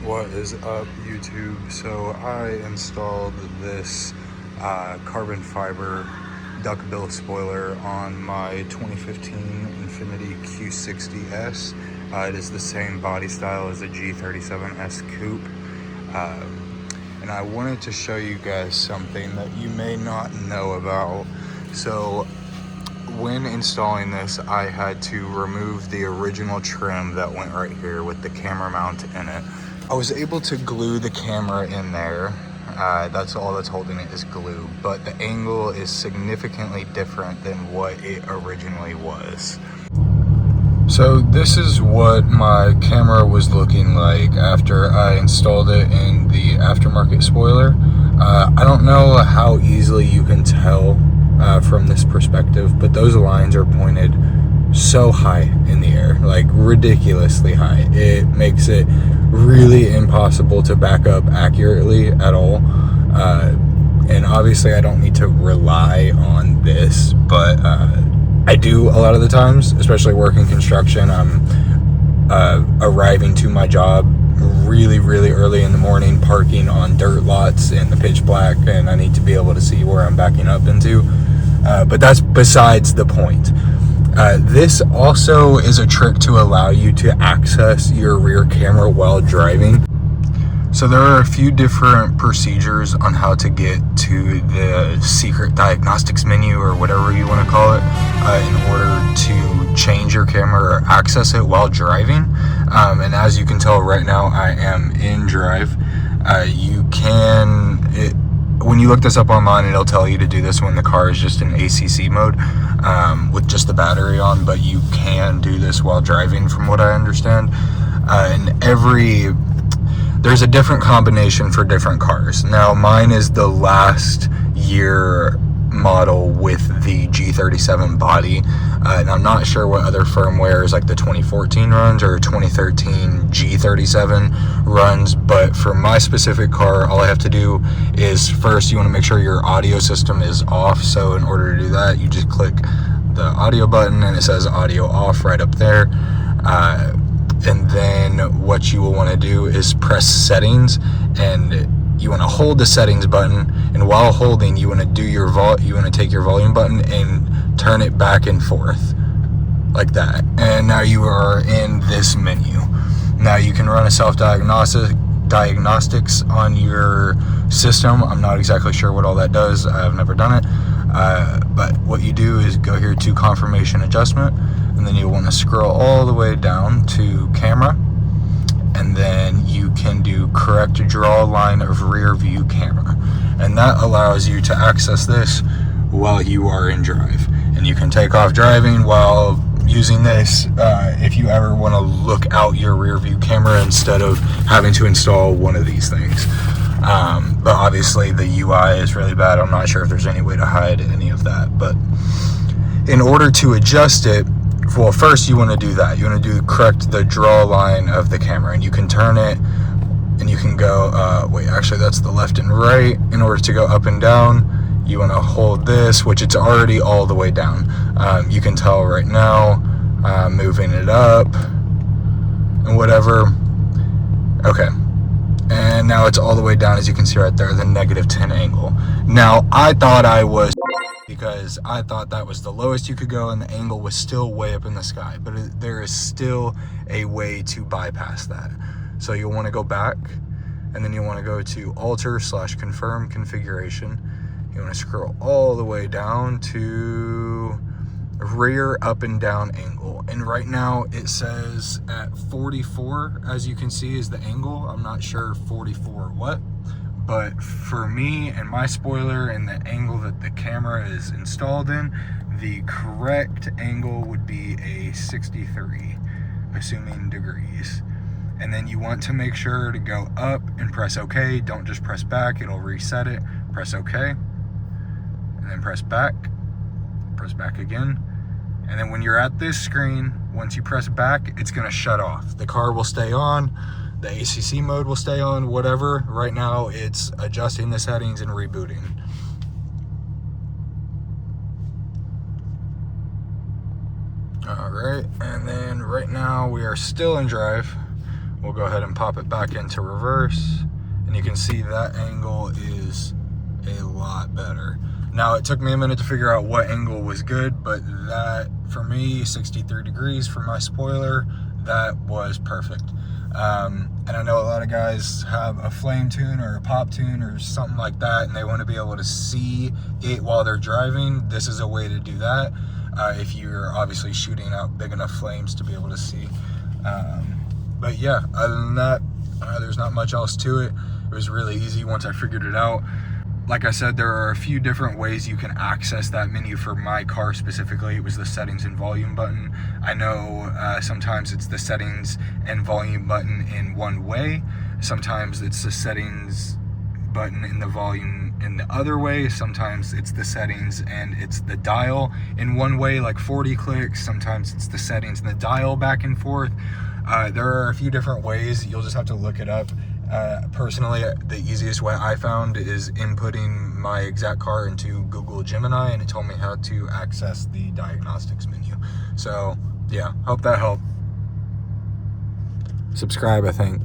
What is up, YouTube? So I installed this carbon fiber duckbill spoiler on my 2015 Infiniti Q60S. It is the same body style as the G37S coupe. And I wanted to show you guys something that you may not know about. So when installing this, I had to remove the original trim that went right here with the camera mount in it. I was able to glue the camera in there. That's all that's holding it is glue, but the angle is significantly different than what it originally was. So this is what my camera was looking like after I installed it in the aftermarket spoiler. I don't know how easily you can tell from this perspective, but those lines are pointed so high in the air, like ridiculously high. It makes it really impossible to back up accurately at all. And obviously I don't need to rely on this, but I do a lot of the times, especially working construction. I'm arriving to my job really early in the morning, parking on dirt lots in the pitch black, and I need to be able to see where I'm backing up into. But that's besides the point. This also is a trick to allow you to access your rear camera while driving. So there are a few different procedures on how to get to the secret diagnostics menu, or whatever you want to call it, in order to change your camera or access it while driving. And as you can tell right now, I am in drive. When you look this up online, it'll tell you to do this when the car is just in ACC mode, with just the battery on, but you can do this while driving from what I understand. There's a different combination for different cars. Now mine is the last year model with the G37 body, and I'm not sure what other firmwares like the 2014 runs or 2013 G37 runs, but for my specific car, all I have to do is first you want to make sure your audio system is off. So in order to do that, you just click the audio button and it says audio off right up there. And then what you will want to do is press settings, and you want to hold the settings button, and while holding, you want to take your volume button and turn it back and forth like that. And now you are in this menu. Now you can run a self-diagnostics on your system. I'm not exactly sure what all that does. I've never done it. But what you do is go here to confirmation adjustment, and then you'll want to scroll all the way down to camera, and then you can do correct draw line of rear view camera, and that allows you to access this while you are in drive. And you can take off driving while using this if you ever want to look out your rear view camera instead of having to install one of these things. But obviously the UI is really bad. I'm not sure if there's any way to hide any of that, but in order to adjust it, well, first you want to do that. You want to correct the draw line of the camera, and you can turn it, and you can go, wait, actually that's the left and right. In order to go up and down, you want to hold this, which it's already all the way down. You can tell right now, moving it up and whatever. Okay. And now it's all the way down, as you can see right there, the -10 angle. Now, I thought I was, because I thought that was the lowest you could go and the angle was still way up in the sky, but there is still a way to bypass that. So you'll want to go back, and then you'll want to go to alter/confirm configuration. You want to scroll all the way down to rear up and down angle, and right now it says at 44, as you can see, is the angle. I'm not sure 44 what, but for me and my spoiler and the angle that the camera is installed in, the correct angle would be a 63, assuming degrees. And then you want to make sure to go up and press OK. Don't just press back, it'll reset it. Press OK, and then press back again. And then when you're at this screen, once you press back, it's gonna shut off. The car will stay on, the ACC mode will stay on, whatever. Right now, it's adjusting the settings and rebooting. All right, and then right now we are still in drive. We'll go ahead and pop it back into reverse, and you can see that angle is a lot better. Now, it took me a minute to figure out what angle was good, but that, for me, 63 degrees for my spoiler, that was perfect. And I know a lot of guys have a flame tune or a pop tune or something like that, and they want to be able to see it while they're driving. This is a way to do that, if you're obviously shooting out big enough flames to be able to see. But yeah, other than that, there's not much else to it. It was really easy once I figured it out. Like I said, there are a few different ways you can access that menu. For my car specifically, it was the settings and volume button. I know sometimes it's the settings and volume button in one way. Sometimes it's the settings button in the volume in the other way. Sometimes it's the settings and it's the dial in one way, like 40 clicks. Sometimes it's the settings and the dial back and forth. There are a few different ways. You'll just have to look it up. Personally, the easiest way I found is inputting my exact car into Google Gemini, and it told me how to access the diagnostics menu. So yeah, hope that helped. Subscribe, I think.